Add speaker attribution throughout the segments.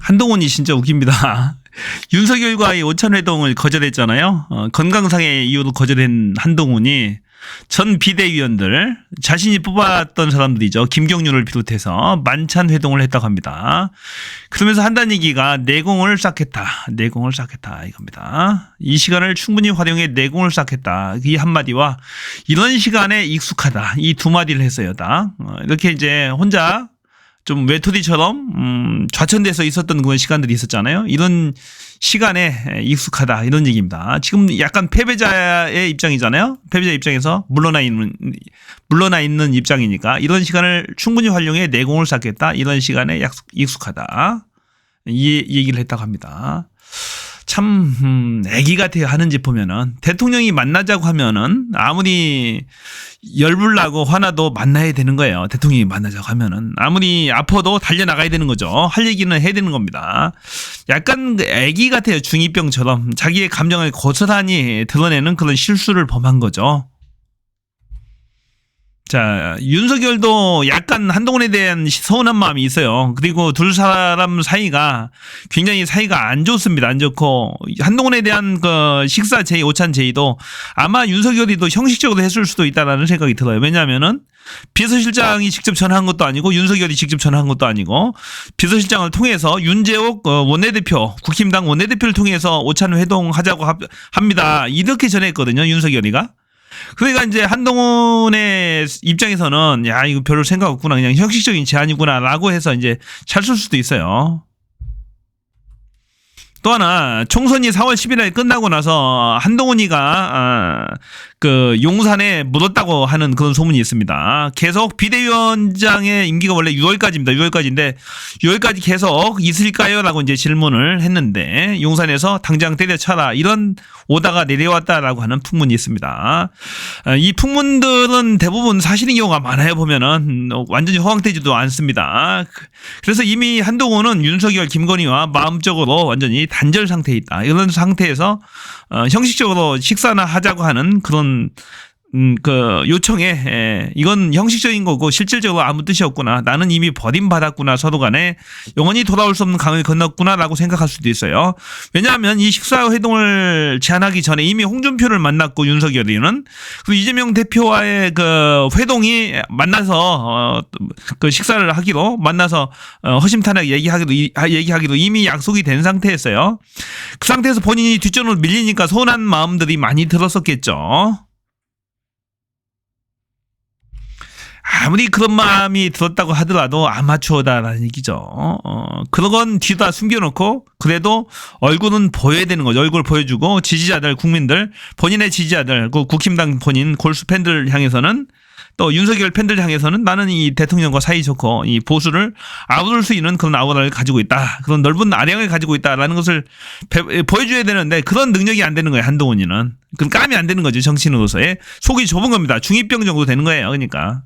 Speaker 1: 한동훈이 진짜 웃깁니다. 윤석열과의 오찬회동을 거절했잖아요. 건강상의 이유로 거절한 한동훈이 전 비대위원들, 자신이 뽑았던 사람들이죠. 김경률을 비롯해서 만찬 회동을 했다고 합니다. 그러면서 한다는 얘기가 내공을 쌓겠다. 내공을 쌓겠다 이겁니다. 이 시간을 충분히 활용해 내공을 쌓겠다. 이 한마디와 이런 시간에 익숙하다. 이 두 마디를 했어요. 이렇게 이제 혼자 좀 외톨이처럼 좌천돼서 있었던 그런 시간들이 있었잖아요. 이런 시간에 익숙하다 이런 얘기입니다. 지금 약간 패배자의 입장이잖아요. 패배자 입장에서 물러나 있는 입장이니까 이런 시간을 충분히 활용해 내공을 쌓겠다. 이런 시간에 익숙하다. 이 얘기를 했다고 합니다. 참 애기 같아요. 하는지 보면은 대통령이 만나자고 하면은 아무리 열불나고 화나도 만나야 되는 거예요. 대통령이 만나자고 하면은 아무리 아파도 달려나가야 되는 거죠. 할 얘기는 해야 되는 겁니다. 약간 애기 같아요. 중2병처럼 자기의 감정을 고스란히 드러내는 그런 실수를 범한 거죠. 자, 윤석열도 약간 한동훈에 대한 서운한 마음이 있어요. 그리고 둘 사람 사이가 굉장히 사이가 안 좋습니다. 안 좋고 한동훈에 대한 그 식사 제의, 오찬 제의도 아마 윤석열이 더 형식적으로 했을 수도 있다라는 생각이 들어요. 왜냐하면은 비서실장이 직접 전화한 것도 아니고 윤석열이 직접 전화한 것도 아니고 비서실장을 통해서 윤재옥 원내대표, 국힘당 원내대표를 통해서 오찬 회동하자고 합니다. 이렇게 전했거든요. 윤석열이가. 그러니까 이제 한동훈의 입장에서는 야 이거 별로 생각 없구나 그냥 형식적인 제안이구나라고 해서 이제 잘 쓸 수도 있어요. 또 하나 총선이 4월 10일에 끝나고 나서 한동훈이가 그 용산에 묻었다고 하는 그런 소문이 있습니다. 계속 비대위원장의 임기가 원래 6월까지입니다. 6월까지인데 6월까지 계속 있을까요? 라고 이제 질문을 했는데 용산에서 당장 때려쳐라 이런 오다가 내려왔다라고 하는 풍문이 있습니다. 이 풍문들은 대부분 사실인 경우가 많아요. 보면은 완전히 허황되지도 않습니다. 그래서 이미 한동훈은 윤석열, 김건희와 마음적으로 완전히 단절 상태에 있다. 이런 상태에서 형식적으로 식사나 하자고 하는 그런 그 요청에 이건 형식적인 거고 실질적으로 아무 뜻이 없구나. 나는 이미 버림받았구나. 서로 간에 영원히 돌아올 수 없는 강을 건넜구나라고 생각할 수도 있어요. 왜냐하면 이 식사 회동을 제안하기 전에 이미 홍준표를 만났고 윤석열이는 그리고 이재명 대표와의 그 회동이 만나서 그 식사를 하기로 만나서 허심탄회하게 얘기하기로 이미 약속이 된 상태였어요. 그 상태에서 본인이 뒷전으로 밀리니까 서운한 마음들이 많이 들었었겠죠. 아무리 그런 마음이 들었다고 하더라도 아마추어다라는 얘기죠. 그런 건 뒤다 숨겨놓고 그래도 얼굴은 보여야 되는 거죠. 얼굴 보여주고 지지자들, 국민들, 본인의 지지자들, 그 국힘당 본인 골수 팬들 향해서는 또 윤석열 팬들 향해서는 나는 이 대통령과 사이좋고 이 보수를 아우를 수 있는 그런 아우라를 가지고 있다. 그런 넓은 아량을 가지고 있다라는 것을 보여줘야 되는데 그런 능력이 안 되는 거예요. 한동훈이는. 그럼 까면 안 되는 거죠. 정치인으로서의. 속이 좁은 겁니다. 중2병 정도 되는 거예요. 그러니까.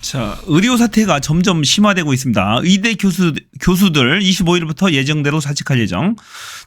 Speaker 1: 자, 의료 사태가 점점 심화되고 있습니다. 의대 교수들 25일부터 예정대로 사직할 예정.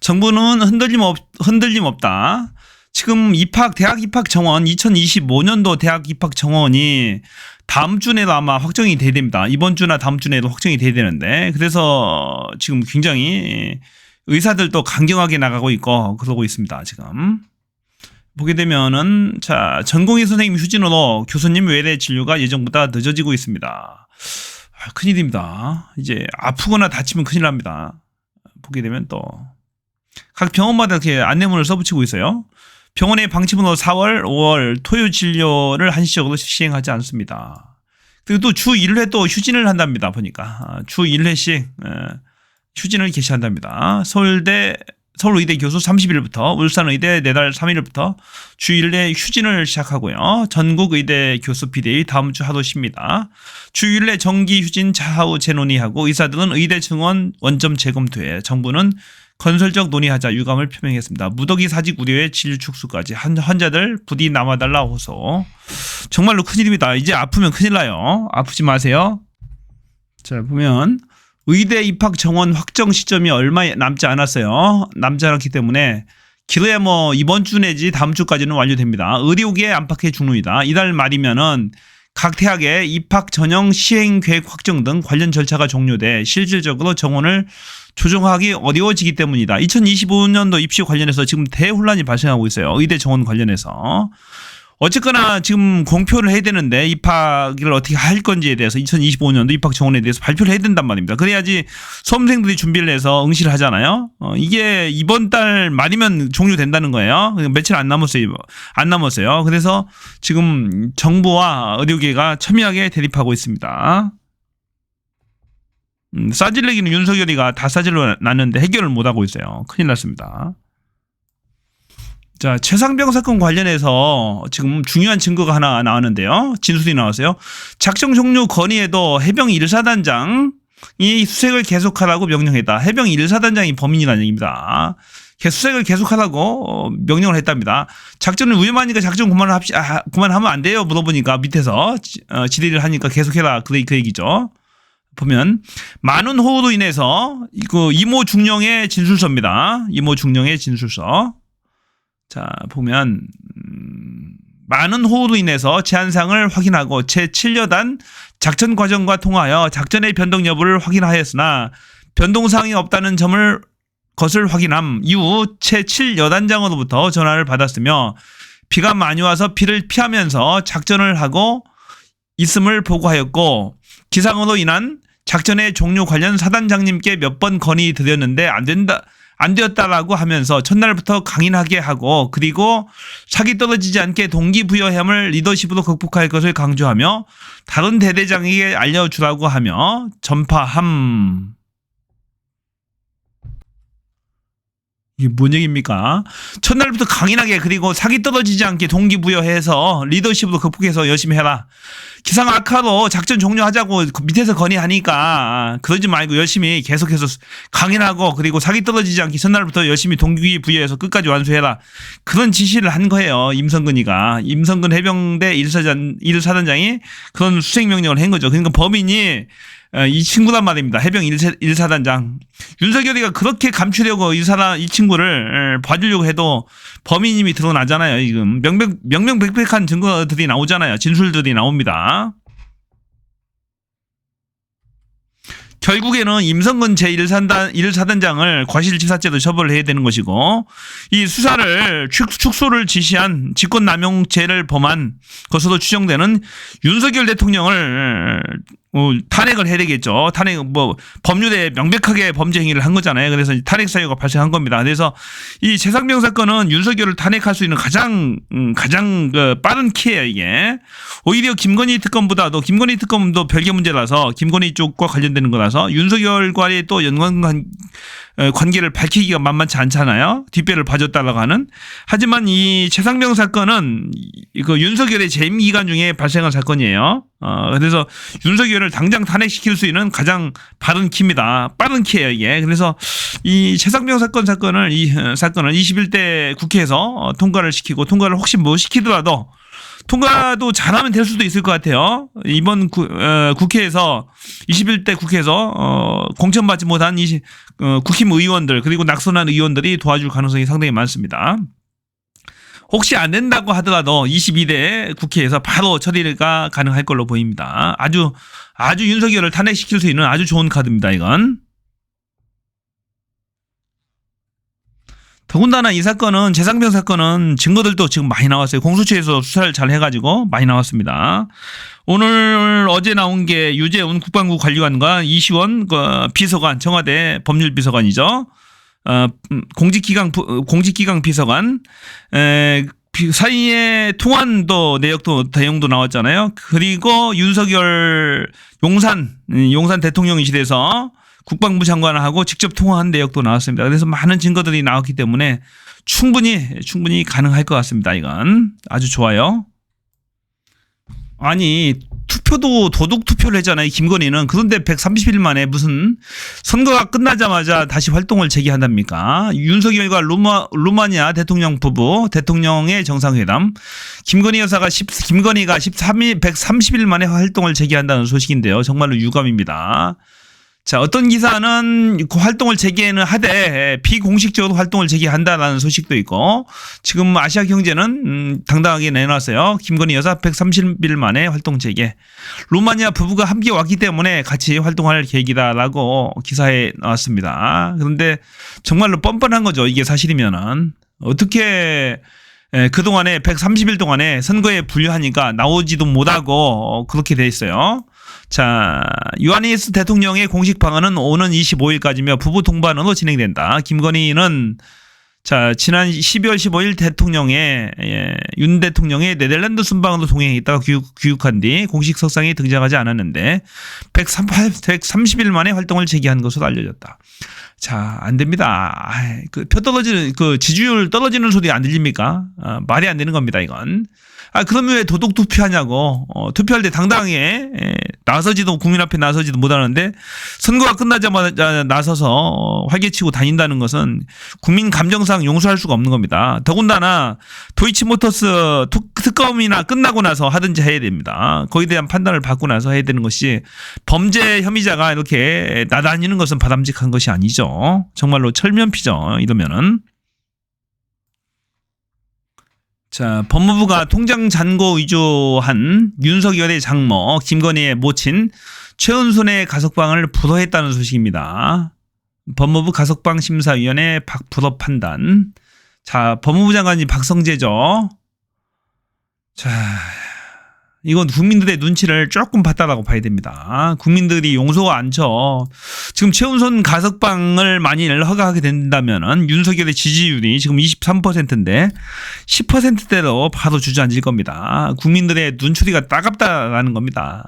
Speaker 1: 정부는 흔들림 없다. 지금 대학 입학 정원 2025년도 대학 입학 정원이 다음 주 내로 아마 확정이 돼야 됩니다. 이번 주나 다음 주 내로 확정이 돼야 되는데 그래서 지금 굉장히 의사들도 강경하게 나가고 있고 그러고 있습니다. 지금. 보게 되면은 자 전공의 선생님 휴진으로 교수님 외래 진료가 예정보다 늦어지고 있습니다. 큰일입니다. 이제 아프거나 다치면 큰일 납니다. 보게 되면 또 각 병원마다 이렇게 안내문을 써붙이고 있어요. 병원의 방침으로 4월, 5월 토요 진료를 한시적으로 시행하지 않습니다. 그리고 또 주 1회 또 휴진을 한답니다. 보니까 주 1회씩 휴진을 개시한답니다. 서울의대 교수 30일부터 울산의대 내달 3일부터 주 1회 휴진을 시작하고요. 전국의대 교수 비대위 다음 주 하루 쉽니다. 주 1회 정기 휴진 차후 재논의하고 의사들은 의대 증원 원점 재검토해 정부는 건설적 논의하자 유감을 표명했습니다. 무더기 사직 우려에 질 축소까지 환자들 부디 남아달라 호소. 정말로 큰일입니다. 이제 아프면 큰일 나요. 아프지 마세요. 자 보면 의대 입학 정원 확정 시점이 얼마 남지 않았어요. 남지 않았기 때문에 길어야 뭐 이번 주 내지 다음 주까지는 완료됩니다. 의료계 안팎의 중론이다. 이달 말이면은 각 대학의 입학 전형 시행 계획 확정 등 관련 절차가 종료돼 실질적으로 정원을 조정하기 어려워지기 때문이다. 2025년도 입시 관련해서 지금 대혼란이 발생하고 있어요. 의대 정원 관련해서. 어쨌거나 지금 공표를 해야 되는데 입학을 어떻게 할 건지에 대해서 2025년도 입학 정원에 대해서 발표를 해야 된단 말입니다. 그래야지 수험생들이 준비를 해서 응시를 하잖아요. 이게 이번 달 말이면 종료된다는 거예요. 며칠 안 남았어요. 그래서 지금 정부와 의료계가 첨예하게 대립하고 있습니다. 싸질내기는 윤석열이가 다 싸질러 놨는데 해결을 못하고 있어요. 큰일 났습니다. 자, 최상병 사건 관련해서 지금 중요한 증거가 하나 나왔는데요. 진술이 나왔어요. 작전 종료 건의에도 해병 1사단장이 수색을 계속하라고 명령했다. 해병 1사단장이 범인이라는 얘기입니다. 수색을 계속하라고 명령을 했답니다. 작전은 위험하니까 작전 그만하면 안 돼요. 물어보니까 밑에서 지휘를 하니까 계속해라. 그 얘기죠. 보면 많은 호우로 인해서 이모 중령의 진술서입니다. 이모 중령의 진술서. 자, 보면 많은 호우로 인해서 제한사항을 확인하고 제7여단 작전 과정과 통하여 작전의 변동 여부를 확인하였으나 변동사항이 없다는 것을 확인함 이후 제7여단장으로부터 전화를 받았으며 비가 많이 와서 비를 피하면서 작전을 하고 있음을 보고하였고 기상으로 인한 작전의 종료 관련 사단장님께 몇 번 건의드렸는데 안 되었다라고 하면서 첫날부터 강인하게 하고 그리고 사기 떨어지지 않게 동기부여함을 리더십으로 극복할 것을 강조하며 다른 대대장에게 알려주라고 하며 전파함. 이게 뭔 얘기입니까? 첫날부터 강인하게 그리고 사기 떨어지지 않게 동기부여해서 리더십으로 극복해서 열심히 해라. 기상 악화로 작전 종료하자고 밑에서 건의하니까 그러지 말고 열심히 계속해서 강인하고 그리고 사기 떨어지지 않게 첫날부터 열심히 동기부여해서 끝까지 완수해라. 그런 지시를 한 거예요. 임성근 해병대 1사단장이 그런 수색명령을 한 거죠. 그러니까 범인이 이 친구란 말입니다. 해병 1사단장. 윤석열이가 그렇게 감추려고 이 친구를 봐주려고 해도 범인임이 드러나잖아요. 지금 명명백백한 증거들이 나오잖아요. 진술들이 나옵니다. 결국에는 임성근 제1사단장을 과실치사죄로 처벌을 해야 되는 것이고 이 수사를 축소를 지시한 직권남용죄를 범한 것으로 추정되는 윤석열 대통령을 탄핵을 해야 되겠죠. 법률에 명백하게 범죄 행위를 한 거잖아요. 그래서 탄핵 사유가 발생한 겁니다. 그래서 이 최상병 사건은 윤석열을 탄핵할 수 있는 가장 빠른 키예요, 이게. 오히려 김건희 특검도 별개 문제라서 김건희 쪽과 관련되는 거라서 윤석열과의 또 관계를 밝히기가 만만치 않잖아요. 뒷배를 봐줬다라고 하는. 하지만 이 최상병 사건은 윤석열의 재임 기간 중에 발생한 사건이에요. 그래서 윤석열을 당장 탄핵시킬 수 있는 가장 빠른 키입니다. 빠른 키예요, 이게. 그래서 이 최상병 사건을 21대 국회에서 통과를 시키고 통과를 혹시 못 시키더라도 통과도 잘하면 될 수도 있을 것 같아요. 이번 국회에서 21대 국회에서 공천받지 못한 국힘 의원들 그리고 낙선한 의원들이 도와줄 가능성이 상당히 많습니다. 혹시 안 된다고 하더라도 22대 국회에서 바로 처리가 가능할 걸로 보입니다. 아주 윤석열을 탄핵시킬 수 있는 아주 좋은 카드입니다. 이건. 더군다나 이 사건은 최상병 사건은 증거들도 지금 많이 나왔어요. 공수처에서 수사를 잘 해가지고 많이 나왔습니다. 어제 나온 게 유재훈 국방부 관리관과 이시원 비서관, 청와대 법률비서관이죠. 공직기강 비서관 사이에 통화도 내용도 나왔잖아요. 그리고 윤석열 용산 대통령실에서 국방부 장관하고 직접 통화한 내역도 나왔습니다. 그래서 많은 증거들이 나왔기 때문에 충분히 가능할 것 같습니다. 이건 아주 좋아요. 아니 투표도 도둑 투표를 했잖아요. 김건희는. 그런데 130일 만에 무슨 선거가 끝나자마자 다시 활동을 재개한답니까? 윤석열과 루마니아 대통령 부부 대통령의 정상회담. 김건희가 130일 만에 활동을 재개한다는 소식인데요. 정말로 유감입니다. 자, 어떤 기사는 그 활동을 재개는 하되 비공식적으로 활동을 재개한다라는 소식도 있고, 지금 아시아경제는 당당하게 내놨어요. 김건희 여사 130일 만에 활동 재개. 루마니아 부부가 함께 왔기 때문에 같이 활동할 계획이다라고 기사에 나왔습니다. 그런데 정말로 뻔뻔한 거죠. 이게 사실이면은. 어떻게 그동안에 130일 동안에 선거에 불류하니까 나오지도 못하고 그렇게 돼 있어요. 자, 요하니스 대통령의 공식 방안은 오는 25일까지며 부부 동반으로 진행된다. 김건희는 자, 지난 12월 15일 윤 대통령의 네덜란드 순방으로 동행했다가 귀국한 뒤 공식 석상에 등장하지 않았는데 130일 만에 활동을 재개한 것으로 알려졌다. 자, 안 됩니다. 표 떨어지는, 지지율 떨어지는 소리 안 들립니까? 말이 안 되는 겁니다, 이건. 그러면 왜 도덕 투표하냐고. 투표할 때 당당하게 국민 앞에 나서지도 못하는데 선거가 끝나자마자 나서서 활개치고 다닌다는 것은 국민 감정상 용서할 수가 없는 겁니다. 더군다나 도이치모터스 특검이나 끝나고 나서 하든지 해야 됩니다. 거기에 대한 판단을 받고 나서 해야 되는 것이, 범죄 혐의자가 이렇게 나다니는 것은 바람직한 것이 아니죠. 정말로 철면피죠, 이러면은. 자, 법무부가 통장 잔고 위조한 윤석열의 장모 김건희의 모친 최은순의 가석방을 불허했다는 소식입니다. 법무부 가석방심사위원회 불허 판단. 자, 법무부 장관이 박성재죠. 자, 이건 국민들의 눈치를 조금 봤다라고 봐야 됩니다. 국민들이 용서가 않죠. 지금 최은순 가석방을 만일 허가하게 된다면은 윤석열의 지지율이 지금 23%인데 10%대로 바로 주저앉을 겁니다. 국민들의 눈초리가 따갑다라는 겁니다.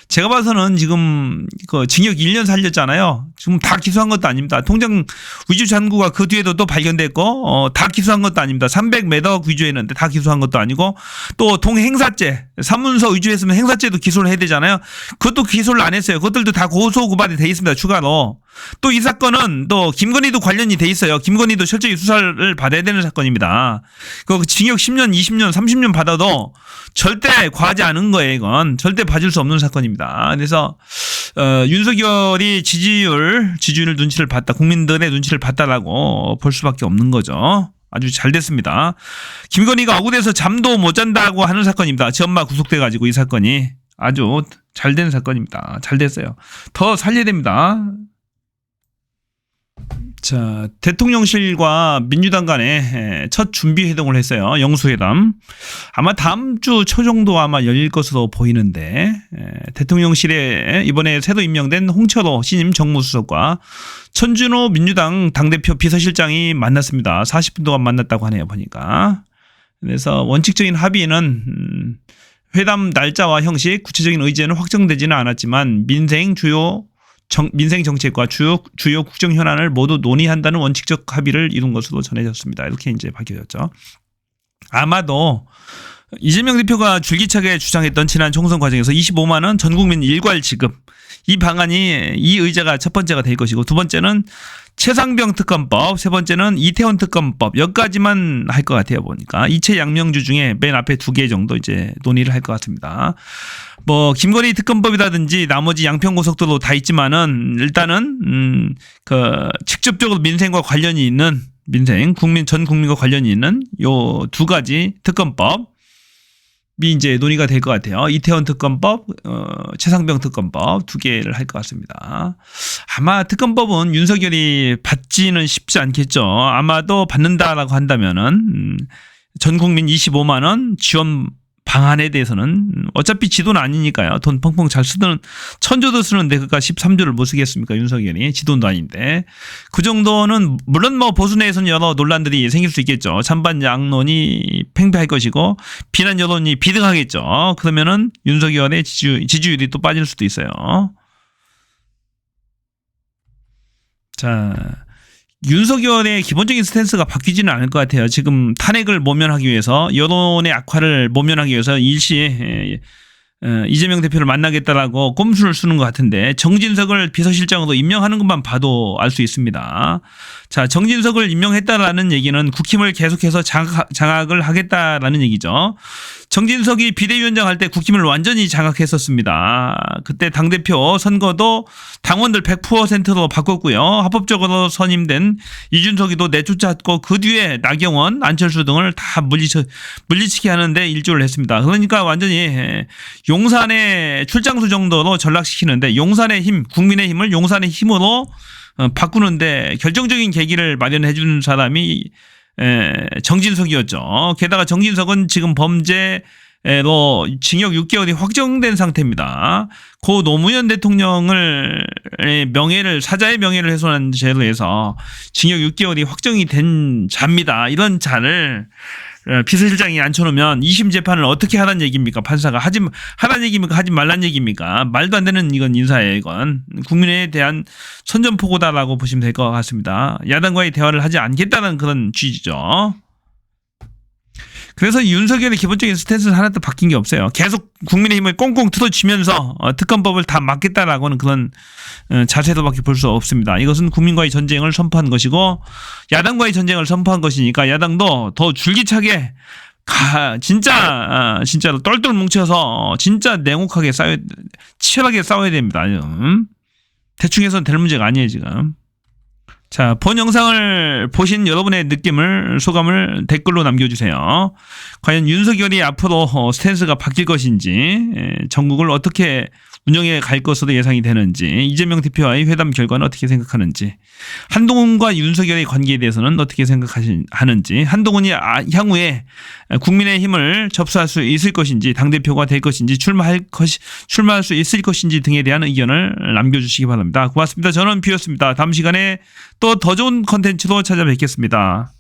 Speaker 1: 제가 봐서는 지금 징역 1년 살렸잖아요. 지금 다 기소한 것도 아닙니다. 통장 위조 잔고가 그 뒤에도 또 발견됐고, 다 기소한 것도 아닙니다. 300매덕 위조했는데 다 기소한 것도 아니고, 또 동행사죄, 사문서 위조했으면 행사죄도 기소를 해야 되잖아요. 그것도 기소를 안 했어요. 그것들도 다 고소 고발이 돼 있습니다. 추가로. 또 이 사건은 또 김건희도 관련이 돼 있어요. 김건희도 철저히 수사를 받아야 되는 사건입니다. 그 징역 10년, 20년, 30년 받아도 절대 과하지 않은 거예요. 이건 절대 봐줄 수 없는 사건입니다. 그래서 윤석열이 지지율 눈치를 봤다, 국민들의 눈치를 봤다라고 볼 수밖에 없는 거죠. 아주 잘 됐습니다. 김건희가 억울해서 잠도 못 잔다고 하는 사건입니다. 지 엄마 구속돼가지고 이 사건이 아주 잘 된 사건입니다. 잘 됐어요. 더 살려야 됩니다. 자, 대통령실과 민주당 간에 첫 준비 회동을 했어요. 영수회담. 아마 다음 주 초 정도 아마 열릴 것으로 보이는데, 대통령실에 이번에 새로 임명된 홍철호 신임 정무수석과 천준호 민주당 당대표 비서실장이 만났습니다. 40분 동안 만났다고 하네요, 보니까. 그래서 원칙적인 합의는 회담 날짜와 형식, 구체적인 의제는 확정되지는 않았지만 민생 정책과 주요 국정 현안을 모두 논의한다는 원칙적 합의를 이룬 것으로 전해졌습니다. 이렇게 이제 밝혀졌죠. 아마도 이재명 대표가 줄기차게 주장했던 지난 총선 과정에서 25만 원 전 국민 일괄 지급, 이 방안이, 이 의제가 첫 번째가 될 것이고, 두 번째는 최상병 특검법, 세 번째는 이태원 특검법, 여기까지만 할 것 같아요. 보니까 이채 양명주 중에 맨 앞에 2개 정도 이제 논의를 할 것 같습니다. 뭐 김건희 특검법이라든지 나머지 양평고속도로 다 있지만은 일단은 직접적으로 민생과 관련이 있는, 전 국민과 관련이 있는 요 2가지 특검법 이제 논의가 될 것 같아요. 이태원 특검법, 최상병 특검법 2개를 할 것 같습니다. 아마 특검법은 윤석열이 받지는 쉽지 않겠죠. 아마도 받는다라고 한다면은 전 국민 25만 원 지원 방안에 대해서는 어차피 지도는 아니니까요. 돈 펑펑 잘 쓰던, 천조도 쓰는데 그까 13조를 못 쓰겠습니까? 윤석열이 지도도 아닌데. 그 정도는 물론 뭐 보수 내에서는 여러 논란들이 생길 수 있겠죠. 찬반 양론이 팽배할 것이고 비난 여론이 비등하겠죠. 그러면은 윤석열의 지지율이 또 빠질 수도 있어요. 자, 윤석열의 기본적인 스탠스가 바뀌지는 않을 것 같아요. 지금 탄핵을 모면하기 위해서, 여론의 악화를 모면하기 위해서 일시에 이재명 대표를 만나겠다라고 꼼수를 쓰는 것 같은데, 정진석을 비서실장으로 임명하는 것만 봐도 알 수 있습니다. 자, 정진석을 임명했다라는 얘기는 국힘을 계속해서 장악을 하겠다라는 얘기죠. 정진석이 비대위원장 할 때 국힘을 완전히 장악했었습니다. 그때 당대표 선거도 당원들 100%로 바꿨고요. 합법적으로 선임된 이준석이도 내쫓았고 그 뒤에 나경원, 안철수 등을 다 물리치게 하는데 일조를 했습니다. 그러니까 완전히 용산의 출장수 정도로 전락시키는데 용산의 힘, 국민의 힘을 용산의 힘으로 바꾸는데 결정적인 계기를 마련해 준 사람이 정진석이었죠. 게다가 정진석은 지금 범죄로 징역 6개월이 확정된 상태입니다. 고 노무현 대통령을 명예를 사자의 명예를 훼손한 죄로 해서 징역 6개월이 확정이 된 자입니다. 이런 자를 비서실장이 앉혀놓으면 2심 재판을 어떻게 하란 얘기입니까? 판사가 하란 얘기입니까? 하지 말란 얘기입니까? 말도 안 되는 이건 인사예요. 이건 국민에 대한 선전포고다라고 보시면 될 것 같습니다. 야당과의 대화를 하지 않겠다는 그런 취지죠. 그래서 윤석열의 기본적인 스탠스는 하나도 바뀐 게 없어요. 계속 국민의힘을 꽁꽁 틀어쥐면서 특검법을 다 막겠다라고는 그런 자세도밖에 볼 수 없습니다. 이것은 국민과의 전쟁을 선포한 것이고 야당과의 전쟁을 선포한 것이니까 야당도 더 줄기차게 진짜로 똘똘 뭉쳐서 진짜 냉혹하게 치열하게 싸워야 됩니다. 대충 해서는 될 문제가 아니에요 지금. 자, 본 영상을 보신 여러분의 느낌을, 소감을 댓글로 남겨주세요. 과연 윤석열이 앞으로 스탠스가 바뀔 것인지, 전국을 어떻게 운영해 갈 것으로 예상이 되는지, 이재명 대표와의 회담 결과는 어떻게 생각하는지, 한동훈과 윤석열의 관계에 대해서는 어떻게 생각하는지, 한동훈이 향후에 국민의힘을 접수할 수 있을 것인지, 당대표가 될 것인지, 출마할 수 있을 것인지 등에 대한 의견을 남겨주시기 바랍니다. 고맙습니다. 저는 비였습니다. 다음 시간에 또 더 좋은 컨텐츠로 찾아뵙겠습니다.